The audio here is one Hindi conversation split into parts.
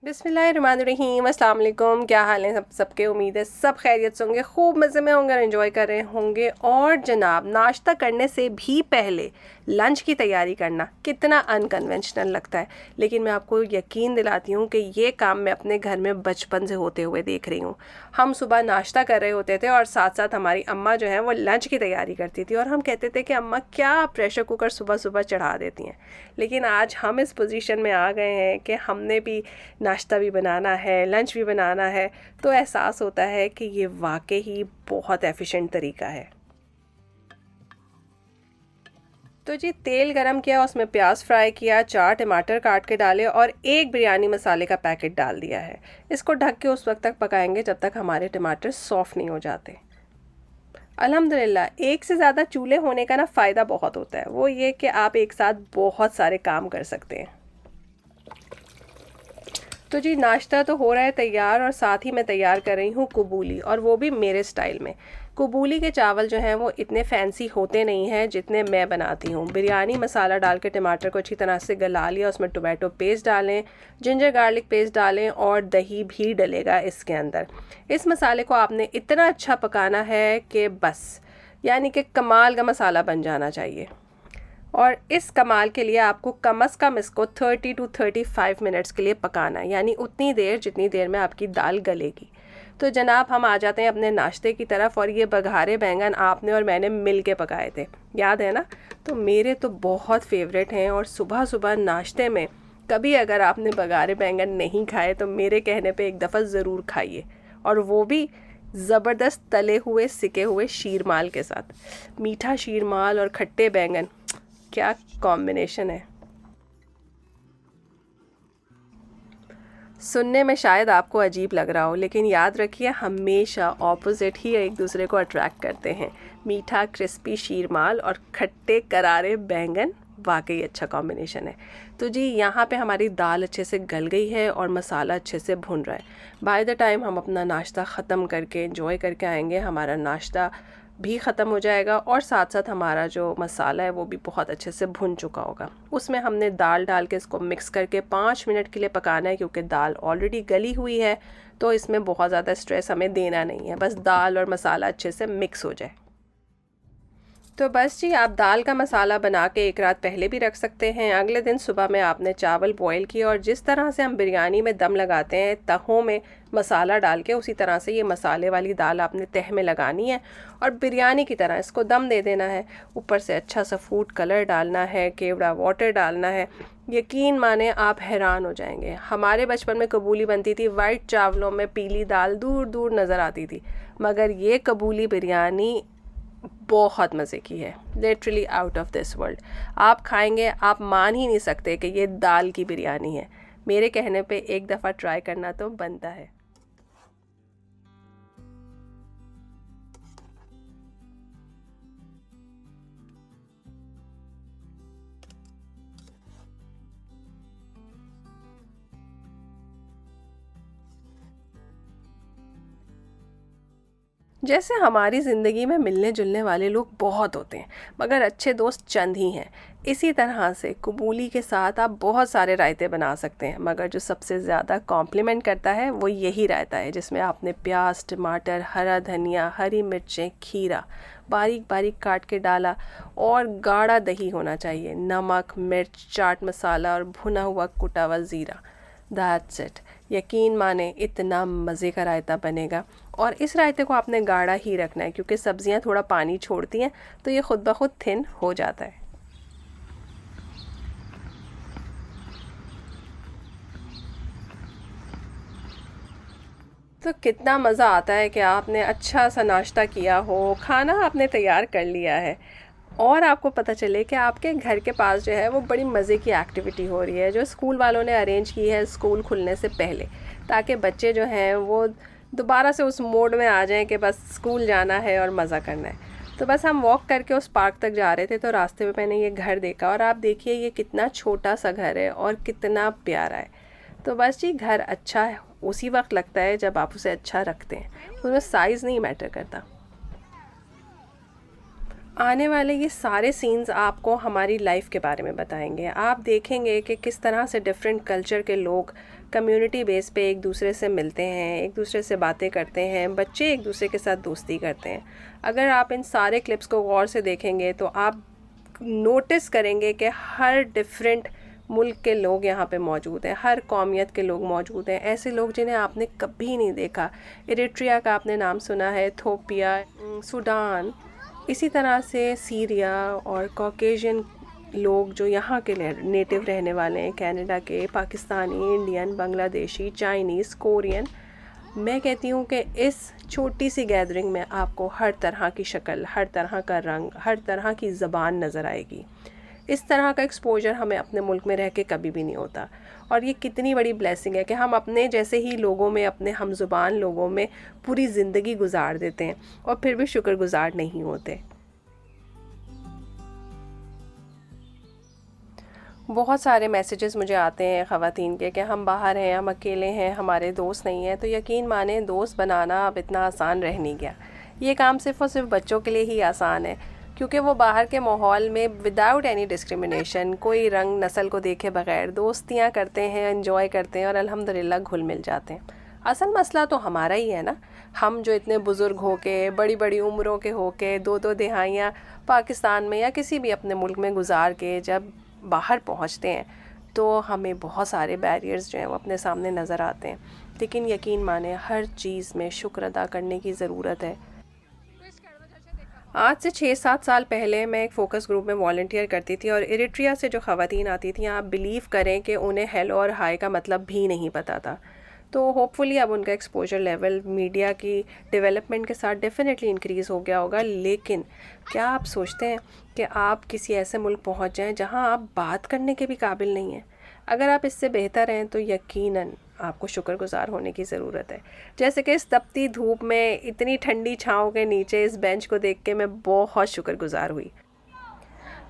बिस्मिल्लाहिर्रहमानिर्रहीम, अस्सलाम वालेकुम। क्या हाल है सबके? उम्मीद है सब खैरियत से होंगे, खूब मज़े में होंगे और एंजॉय कर रहे होंगे। और जनाब, नाश्ता करने से भी पहले लंच की तैयारी करना कितना अनकन्वेंशनल लगता है, लेकिन मैं आपको यकीन दिलाती हूँ कि ये काम मैं अपने घर में बचपन से होते हुए देख रही हूँ। हम सुबह नाश्ता कर रहे होते थे और साथ साथ हमारी अम्मा जो है वो लंच की तैयारी करती थी, और हम कहते थे कि अम्मा क्या प्रेशर कुकर सुबह सुबह चढ़ा देती हैं। लेकिन आज हम इस पोजीशन में आ गए हैं कि हमने भी नाश्ता भी बनाना है, लंच भी बनाना है, तो एहसास होता है कि ये वाकई ही बहुत एफिशिएंट तरीका है। तो जी, तेल गरम किया, उसमें प्याज फ्राई किया, 4 टमाटर काट के डाले और एक बिरयानी मसाले का पैकेट डाल दिया है। इसको ढक के उस वक्त तक पकाएंगे जब तक हमारे टमाटर सॉफ्ट नहीं हो जाते। अल्हम्दुलिल्लाह, एक से ज़्यादा चूल्हे होने का ना फ़ायदा बहुत होता है, वो ये कि आप एक साथ बहुत सारे काम कर सकते हैं। तो जी, नाश्ता तो हो रहा है तैयार और साथ ही मैं तैयार कर रही हूँ कबूली, और वो भी मेरे स्टाइल में। कबूली के चावल जो हैं वो इतने फैंसी होते नहीं हैं जितने मैं बनाती हूँ। बिरयानी मसाला डाल के टमाटर को अच्छी तरह से गला लिया, उसमें टोमेटो पेस्ट डालें, जिंजर गार्लिक पेस्ट डालें और दही भी डलेगा इसके अंदर। इस मसाले को आपने इतना अच्छा पकाना है कि बस, यानी कि कमाल का मसाला बन जाना चाहिए। और इस कमाल के लिए आपको कम अज़ कम इसको 30 टू 35 मिनट्स के लिए पकाना है, यानी उतनी देर जितनी देर में आपकी दाल गलेगी। तो जनाब, हम आ जाते हैं अपने नाश्ते की तरफ, और ये बघारे बैंगन आपने और मैंने मिल के पकाए थे, याद है ना? तो मेरे तो बहुत फेवरेट हैं, और सुबह सुबह नाश्ते में कभी अगर आपने बघारे बैंगन नहीं खाए तो मेरे कहने पे एक दफ़ा ज़रूर खाइए, और वो भी ज़बरदस्त तले हुए सिके हुए शीरमाल के साथ। मीठा शीरमाल और खट्टे बैंगन, क्या कॉम्बिनेशन है! सुनने में शायद आपको अजीब लग रहा हो, लेकिन याद रखिए, हमेशा ऑपोजिट ही एक दूसरे को अट्रैक्ट करते हैं। मीठा क्रिस्पी शीरमाल और खट्टे करारे बैंगन वाकई अच्छा कॉम्बिनेशन है। तो जी, यहाँ पे हमारी दाल अच्छे से गल गई है और मसाला अच्छे से भुन रहा है। बाय द टाइम हम अपना नाश्ता ख़त्म करके एंजॉय करके आएंगे, हमारा नाश्ता भी ख़त्म हो जाएगा और साथ साथ हमारा जो मसाला है वो भी बहुत अच्छे से भुन चुका होगा। उसमें हमने दाल डाल के इसको मिक्स करके 5 मिनट के लिए पकाना है, क्योंकि दाल ऑलरेडी गली हुई है, तो इसमें बहुत ज़्यादा स्ट्रेस हमें देना नहीं है, बस दाल और मसाला अच्छे से मिक्स हो जाए। तो बस जी, आप दाल का मसाला बना के एक रात पहले भी रख सकते हैं। अगले दिन सुबह में आपने चावल बॉईल किए, और जिस तरह से हम बिरयानी में दम लगाते हैं तहों में मसाला डाल के, उसी तरह से ये मसाले वाली दाल आपने तह में लगानी है और बिरयानी की तरह इसको दम दे देना है। ऊपर से अच्छा सा फूड कलर डालना है, केवड़ा वाटर डालना है। यकीन माने, आप हैरान हो जाएंगे। हमारे बचपन में कबूली बनती थी वाइट चावलों में पीली दाल दूर दूर नज़र आती थी, मगर ये कबूली बिरयानी बहुत मज़े की है, literally out of this world. आप खाएंगे, आप मान ही नहीं सकते कि ये दाल की बिरयानी है। मेरे कहने पे एक दफ़ा ट्राई करना तो बनता है। जैसे हमारी ज़िंदगी में मिलने जुलने वाले लोग बहुत होते हैं, मगर अच्छे दोस्त चंद ही हैं। इसी तरह से कबूली के साथ आप बहुत सारे रायते बना सकते हैं, मगर जो सबसे ज़्यादा कॉम्प्लीमेंट करता है वो यही रायता है, जिसमें आपने प्याज, टमाटर, हरा धनिया, हरी मिर्चें, खीरा बारीक बारीक काट के डाला, और गाढ़ा दही होना चाहिए, नमक, मिर्च, चाट मसाला और भुना हुआ कुटा हुआ ज़ीरा। That's it. यकीन माने, इतना मज़े का रायता बनेगा। और इस रायते को आपने गाढ़ा ही रखना है, क्योंकि सब्जियां थोड़ा पानी छोड़ती हैं, तो ये खुद ब खुद थिन हो जाता है। तो कितना मज़ा आता है कि आपने अच्छा सा नाश्ता किया हो, खाना आपने तैयार कर लिया है, और आपको पता चले कि आपके घर के पास जो है वो बड़ी मज़े की एक्टिविटी हो रही है, जो स्कूल वालों ने अरेंज की है स्कूल खुलने से पहले, ताकि बच्चे जो हैं वो दोबारा से उस मोड में आ जाएं कि बस स्कूल जाना है और मज़ा करना है। तो बस हम वॉक करके उस पार्क तक जा रहे थे, तो रास्ते में मैंने ये घर देखा, और आप देखिए ये कितना छोटा सा घर है और कितना प्यारा है। तो बस जी, घर अच्छा है उसी वक्त लगता है जब आप उसे अच्छा रखते हैं, उसमें साइज़ नहीं मैटर करता। आने वाले ये सारे सीन्स आपको हमारी लाइफ के बारे में बताएंगे। आप देखेंगे कि किस तरह से डिफरेंट कल्चर के लोग कम्युनिटी बेस पे एक दूसरे से मिलते हैं, एक दूसरे से बातें करते हैं, बच्चे एक दूसरे के साथ दोस्ती करते हैं। अगर आप इन सारे क्लिप्स को गौर से देखेंगे तो आप नोटिस करेंगे कि हर डिफरेंट मुल्क के लोग यहाँ पे मौजूद हैं, हर कौमियत के लोग मौजूद हैं, ऐसे लोग जिन्हें आपने कभी नहीं देखा। इरिट्रिया का आपने नाम सुना है, इथियोपिया, सूडान, इसी तरह से सीरिया और कॉकेशियन लोग जो यहाँ के नेटिव रहने वाले हैं, कनाडा के, Pakistani, Indian, Bangladeshi, Chinese, Korean. मैं कहती हूँ कि इस छोटी सी गैदरिंग में आपको हर तरह की शक्ल, हर तरह का रंग, हर तरह की ज़बान नज़र आएगी। इस तरह का एक्सपोजर हमें अपने मुल्क में रह के कभी भी नहीं होता, और ये कितनी बड़ी ब्लेसिंग है कि हम अपने जैसे ही लोगों में, अपने हम ज़ुबान लोगों में पूरी ज़िंदगी गुजार देते हैं और फिर भी शुक्रगुजार नहीं होते। बहुत सारे मैसेजेस मुझे आते हैं ख़वातीन के कि हम बाहर हैं, हम अकेले हैं, हमारे दोस्त नहीं हैं। तो यकीन माने दोस्त बनाना अब इतना आसान रह नहीं गया। ये काम सिर्फ़ और सिर्फ बच्चों के लिए ही आसान है, क्योंकि वो बाहर के माहौल में विदाउट एनी डिस्क्रिमिनेशन, कोई रंग नस्ल को देखे बगैर दोस्तियाँ करते हैं, एंजॉय करते हैं और अल्हम्दुलिल्लाह घुल मिल जाते हैं। असल मसला तो हमारा ही है ना, हम जो इतने बुज़ुर्ग होके, बड़ी बड़ी उम्रों के होके, दो दो दिहाइयाँ पाकिस्तान में या किसी भी अपने मुल्क में गुजार के जब बाहर पहुंचते हैं तो हमें बहुत सारे बैरियर्स जो हैं वो अपने सामने नज़र आते हैं। लेकिन यकीन माने हर चीज़ में शुक्र अदा करने की ज़रूरत है। आज से 6-7 साल पहले मैं एक फ़ोकस ग्रुप में वॉलंटियर करती थी और इरिट्रिया से जो ख़वातीन आती थी, आप बिलीव करें कि उन्हें हेलो और हाय का मतलब भी नहीं पता था। तो होपफुली अब उनका एक्सपोजर लेवल मीडिया की डेवलपमेंट के साथ डेफिनेटली इंक्रीज़ हो गया होगा। लेकिन क्या आप सोचते हैं कि आप किसी ऐसे मुल्क पहुंच जाएं जहां आप बात करने के भी काबिल नहीं हैं? अगर आप इससे बेहतर हैं तो यकीनन आपको शुक्रगुजार होने की ज़रूरत है। जैसे कि इस तपती धूप में इतनी ठंडी छाँव के नीचे इस बेंच को देख के मैं बहुत शुक्रगुजार हुई।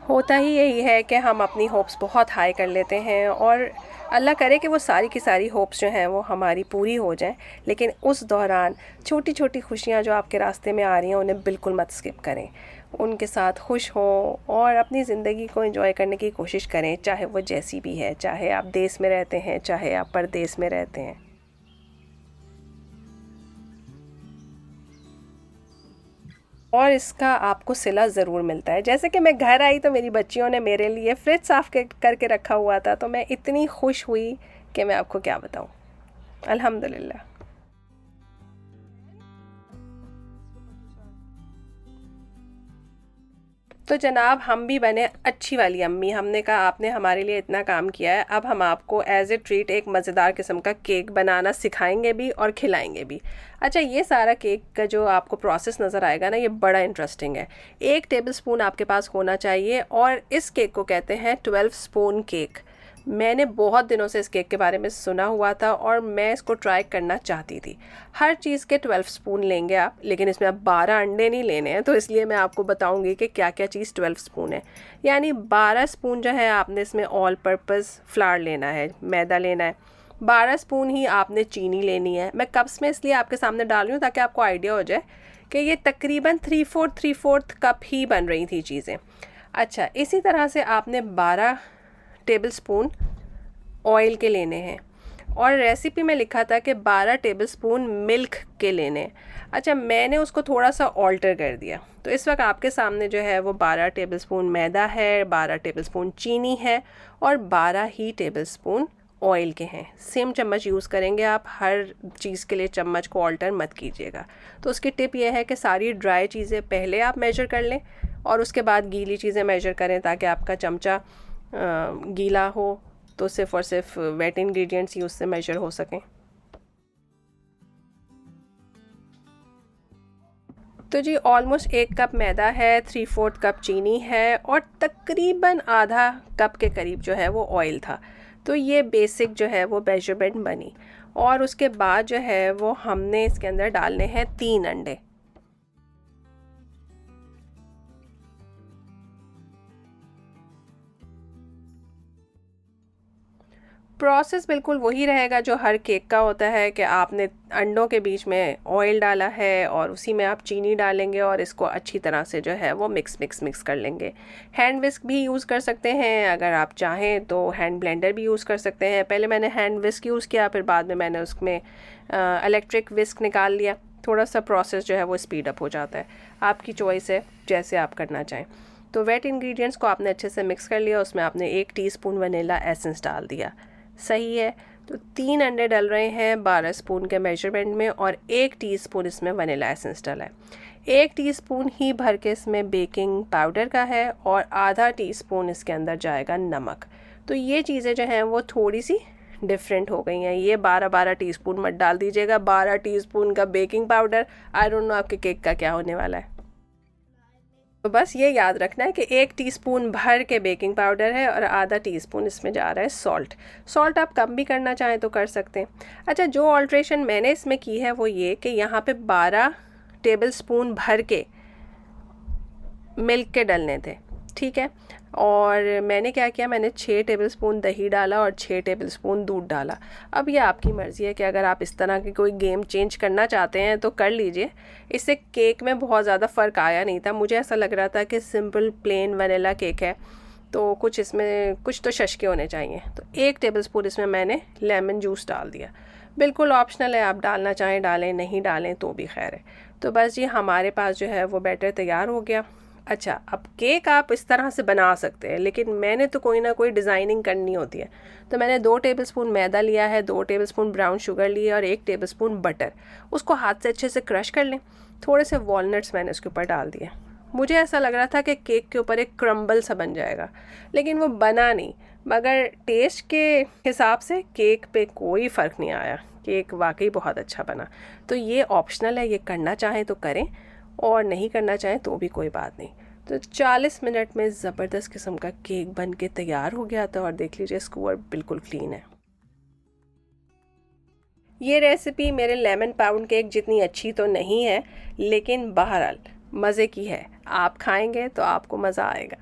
होता ही यही है कि हम अपनी होप्स बहुत हाई कर लेते हैं और अल्लाह करे कि वो सारी की सारी होप्स जो हैं वो हमारी पूरी हो जाएं। लेकिन उस दौरान छोटी छोटी खुशियाँ जो आपके रास्ते में आ रही हैं उन्हें बिल्कुल मत स्किप करें, उनके साथ खुश हों और अपनी ज़िंदगी को एंजॉय करने की कोशिश करें, चाहे वो जैसी भी है, चाहे आप देश में रहते हैं, चाहे आप परदेश में रहते हैं। और इसका आपको सिला ज़रूर मिलता है। जैसे कि मैं घर आई तो मेरी बच्चियों ने मेरे लिए फ्रिज साफ़ करके रखा हुआ था, तो मैं इतनी खुश हुई कि मैं आपको क्या बताऊं। अल्हम्दुलिल्लाह। तो जनाब हम भी बने अच्छी वाली अम्मी। हमने कहा आपने हमारे लिए इतना काम किया है, अब हम आपको एज ए ट्रीट एक मज़ेदार किस्म का केक बनाना सिखाएंगे भी और खिलाएंगे भी। अच्छा, ये सारा केक का जो आपको प्रोसेस नज़र आएगा ना, ये बड़ा इंटरेस्टिंग है। 1 टेबल स्पून आपके पास होना चाहिए और इस केक को कहते हैं 12 स्पून केक। मैंने बहुत दिनों से इस केक के बारे में सुना हुआ था और मैं इसको ट्राई करना चाहती थी। हर चीज़ के 12 स्पून लेंगे आप, लेकिन इसमें आप 12 अंडे नहीं लेने हैं, तो इसलिए मैं आपको बताऊंगी कि क्या क्या चीज़ 12 स्पून है। यानी 12 स्पून जो है आपने इसमें ऑल पर्पज़ फ्लावर लेना है, मैदा लेना है। 12 स्पून ही आपने चीनी लेनी है। मैं कप्स में इसलिए आपके सामने डाल रही हूँ ताकि आपको आइडिया हो जाए कि ये तकरीबन 3/4 कप ही बन रही थी चीज़ें। अच्छा, इसी तरह से आपने 12 टेबल स्पून ऑयल के लेने हैं और रेसिपी में लिखा था कि 12 टेबलस्पून मिल्क के लेने हैं। अच्छा, मैंने उसको थोड़ा सा ऑल्टर कर दिया, तो इस वक्त आपके सामने जो है वो 12 टेबलस्पून मैदा है, 12 टेबलस्पून चीनी है और 12 ही टेबलस्पून ऑयल के हैं। सेम चम्मच यूज़ करेंगे आप, हर चीज़ के लिए चम्मच को ऑल्टर मत कीजिएगा। तो उसकी टिप यह है कि सारी ड्राई चीज़ें पहले आप मेजर कर लें और उसके बाद गीली चीज़ें मेजर करें, ताकि आपका चमचा गीला हो तो सिर्फ़ और सिर्फ वेट इंग्रेडिएंट्स ही उससे मेजर हो सकें। तो जी ऑलमोस्ट 1 कप मैदा है, 3/4 कप चीनी है और तकरीबन आधा कप के करीब जो है वो ऑयल था। तो ये बेसिक जो है वो मेजरमेंट बनी और उसके बाद जो है वो हमने इसके अंदर डालने हैं 3 अंडे। प्रोसेस बिल्कुल वही रहेगा जो हर केक का होता है कि आपने अंडों के बीच में ऑयल डाला है और उसी में आप चीनी डालेंगे और इसको अच्छी तरह से जो है वो मिक्स कर लेंगे। हैंड विस्क भी यूज़ कर सकते हैं, अगर आप चाहें तो हैंड ब्लेंडर भी यूज़ कर सकते हैं। पहले मैंने हैंड विस्क यूज़ किया, फिर बाद में मैंने उसमें इलेक्ट्रिक विस्क निकाल लिया। थोड़ा सा प्रोसेस जो है वो स्पीड अप हो जाता है। आपकी चॉइस है जैसे आप करना चाहें। तो वेट इंग्रेडिएंट्स को आपने अच्छे से मिक्स कर लिया, उसमें आपने 1 टीस्पून वनीला एसेंस डाल दिया, सही है। तो 3 अंडे डल रहे हैं 12 स्पून के मेजरमेंट में और 1 टीस्पून इसमें वनीला एसेंस डाला है। 1 टीस्पून ही भर के इसमें बेकिंग पाउडर का है और आधा टीस्पून इसके अंदर जाएगा नमक। तो ये चीज़ें जो हैं वो थोड़ी सी डिफरेंट हो गई हैं। ये 12-12 टीस्पून मत डाल दीजिएगा। 12 टीस्पून का baking powder, I don't know आपके केक का क्या होने वाला है। तो बस ये याद रखना है कि 1 टीस्पून भर के बेकिंग पाउडर है और आधा टीस्पून इसमें जा रहा है सॉल्ट। सॉल्ट आप कम भी करना चाहें तो कर सकते हैं। अच्छा, जो ऑल्ट्रेशन मैंने इसमें की है वो ये कि यहाँ पे 12 टेबल स्पून भर के मिल्क के डलने थे, ठीक है। और मैंने क्या किया, मैंने 6 टेबलस्पून दही डाला और 6 टेबलस्पून दूध डाला। अब ये आपकी मर्ज़ी है कि अगर आप इस तरह की कोई गेम चेंज करना चाहते हैं तो कर लीजिए। इससे केक में बहुत ज़्यादा फ़र्क आया नहीं था। मुझे ऐसा लग रहा था कि सिंपल प्लेन वनीला केक है तो कुछ इसमें कुछ तो शशके होने चाहिए। तो 1 टेबलस्पून इसमें मैंने लेमन जूस डाल दिया। बिल्कुल ऑप्शनल है, आप डालना चाहें डालें, नहीं डालें तो भी खैर है। तो बस जी हमारे पास जो है वो बैटर तैयार हो गया। अच्छा, अब केक आप इस तरह से बना सकते हैं, लेकिन मैंने तो कोई ना कोई डिज़ाइनिंग करनी होती है। तो मैंने 2 टेबलस्पून मैदा लिया है, 2 टेबलस्पून ब्राउन शुगर लिए और 1 टेबलस्पून बटर। उसको हाथ से अच्छे से क्रश कर लें। थोड़े से वॉलनट्स मैंने उसके ऊपर डाल दिए। मुझे ऐसा लग रहा था कि केक के ऊपर एक क्रम्बल सा बन जाएगा, लेकिन वो बना नहीं। मगर टेस्ट के हिसाब से केक पे कोई फ़र्क नहीं आया। केक वाकई बहुत अच्छा बना। तो ये ऑप्शनल है, ये करना चाहें तो करें और नहीं करना चाहें तो भी कोई बात नहीं। तो 40 मिनट में ज़बरदस्त किस्म का केक बन के तैयार हो गया था और देख लीजिए स्क्वायर बिल्कुल क्लीन है। ये रेसिपी मेरे लेमन पाउंड केक जितनी अच्छी तो नहीं है, लेकिन बहरहाल मज़े की है। आप खाएंगे तो आपको मज़ा आएगा।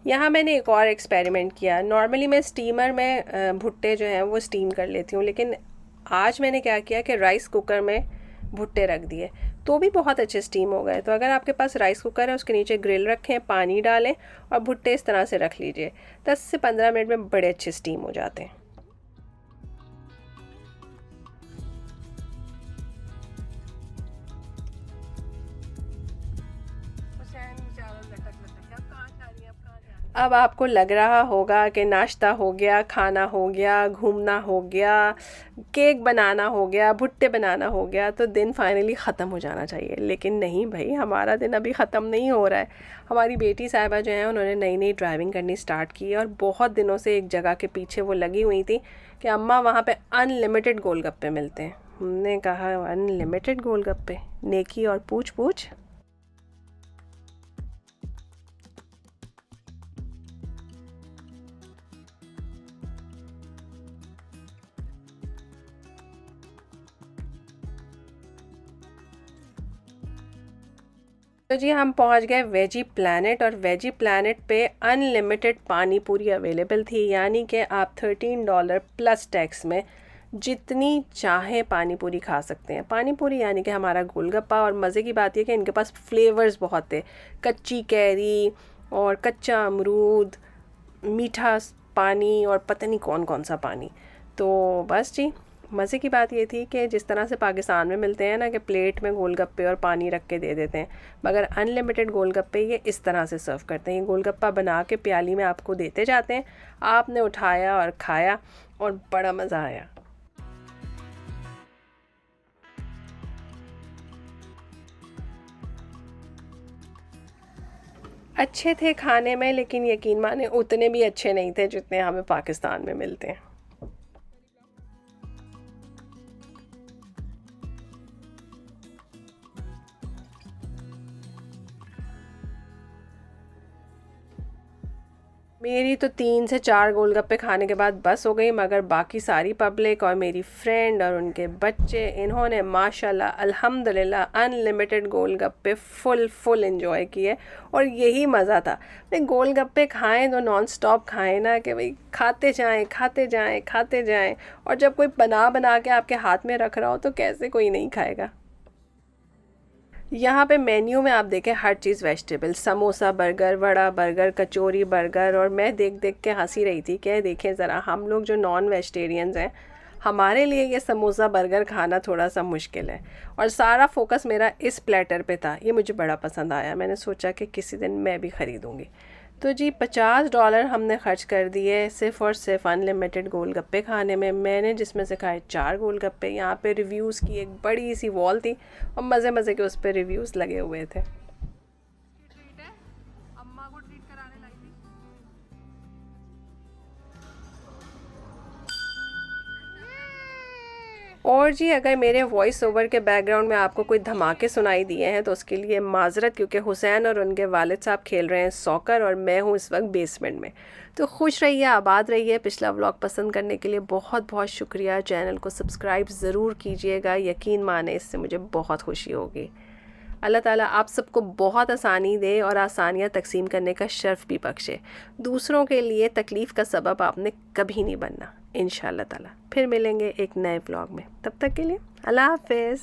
यहाँ मैंने एक और एक्सपेरिमेंट किया। नॉर्मली मैं स्टीमर में भुट्टे जो हैं वो स्टीम कर लेती हूँ, लेकिन आज मैंने क्या किया कि राइस कुकर में भुट्टे रख दिए तो भी बहुत अच्छे स्टीम हो गए। तो अगर आपके पास राइस कुकर है उसके नीचे ग्रिल रखें, पानी डालें और भुट्टे इस तरह से रख लीजिए। 10 से 15 मिनट में बड़े अच्छे स्टीम हो जाते हैं। अब आपको लग रहा होगा कि नाश्ता हो गया, खाना हो गया, घूमना हो गया, केक बनाना हो गया, भुट्टे बनाना हो गया, तो दिन फाइनली ख़त्म हो जाना चाहिए। लेकिन नहीं भाई, हमारा दिन अभी ख़त्म नहीं हो रहा है। हमारी बेटी साहिबा जो है उन्होंने नई नई ड्राइविंग करनी स्टार्ट की और बहुत दिनों से एक जगह के पीछे वो लगी हुई थी कि अम्मा वहाँ पे अनलिमिटेड गोलगप्पे मिलते हैं। हमने कहा अनलिमिटेड गोलगप्पे, नेकी और पूछ पूछ। तो जी हम पहुंच गए वेजी प्लैनेट और वेजी प्लैनेट पे अनलिमिटेड पानी पूरी अवेलेबल थी। यानी कि आप $13 प्लस टैक्स में जितनी चाहें पानी पूरी खा सकते हैं। पानी पूरी यानी कि हमारा गोलगप्पा। और मज़े की बात यह कि इनके पास फ्लेवर्स बहुत थे, कच्ची कैरी और कच्चा अमरूद, मीठा पानी और पता नहीं कौन कौन सा पानी। तो बस जी मज़े की बात ये थी कि जिस तरह से पाकिस्तान में मिलते हैं ना कि प्लेट में गोलगप्पे और पानी रख के दे देते हैं, मगर अनलिमिटेड गोलगप्पे ये इस तरह से सर्व करते हैं। ये गोलगप्पा बना के प्याली में आपको देते जाते हैं, आपने उठाया और खाया और बड़ा मज़ा आया। अच्छे थे खाने में, लेकिन यकीन माने उतने भी अच्छे नहीं थे जितने हमें पाकिस्तान में मिलते हैं। मेरी तो 3 से 4 गोलगप्पे खाने के बाद बस हो गई, मगर बाकी सारी पब्लिक और मेरी फ्रेंड और उनके बच्चे, इन्होंने माशाल्लाह अल्हम्दुलिल्लाह अनलिमिटेड गोलगप्पे फुल एंजॉय किए। और यही मज़ा था भाई, गोलगप्पे खाएं तो नॉन स्टॉप खाएं ना, कि भाई खाते जाएं खाते जाएं खाते जाएं। और जब कोई बना बना के आपके हाथ में रख रहा हो तो कैसे कोई नहीं खाएगा। यहाँ पे मेन्यू में आप देखें हर चीज़ vegetable, samosa burger, vada burger, kachori burger. और मैं देख देख के हंसी रही थी कि देखें ज़रा, हम लोग जो नॉन वेजिटेरियंस हैं, हमारे लिए ये समोसा बर्गर खाना थोड़ा सा मुश्किल है। और सारा फोकस मेरा इस प्लेटर पे था, ये मुझे बड़ा पसंद आया। मैंने सोचा कि किसी दिन मैं भी ख़रीदूँगी। तो जी $50 हमने ख़र्च कर दिए सिर्फ़ और सिर्फ अनलिमिटेड गोलगप्पे खाने में। मैंने जिसमें से खाए 4 गोलगप्पे। यहाँ पे रिव्यूज़ की एक बड़ी सी वॉल थी और मज़े मज़े के उस पर रिव्यूज़ लगे हुए थे। और जी अगर मेरे वॉइस ओवर के बैकग्राउंड में आपको कोई धमाके सुनाई दिए हैं तो उसके लिए माजरत, क्योंकि हुसैन और उनके वालिद साहब खेल रहे हैं सॉकर और मैं हूँ इस वक्त बेसमेंट में। तो खुश रहिए, आबाद रहिए। पिछला व्लॉग पसंद करने के लिए बहुत बहुत शुक्रिया। चैनल को सब्सक्राइब ज़रूर कीजिएगा, यकीन माने इससे मुझे बहुत खुशी होगी। अल्लाह ताला आप सबको बहुत आसानी दे और आसानियाँ तकसीम करने का शर्फ भी बख्शे। दूसरों के लिए तकलीफ़ का सबब आपने कभी नहीं बनना। इंशाअल्लाह ताला फिर मिलेंगे एक नए व्लॉग में। तब तक के लिए अल्लाह हाफ़िज़।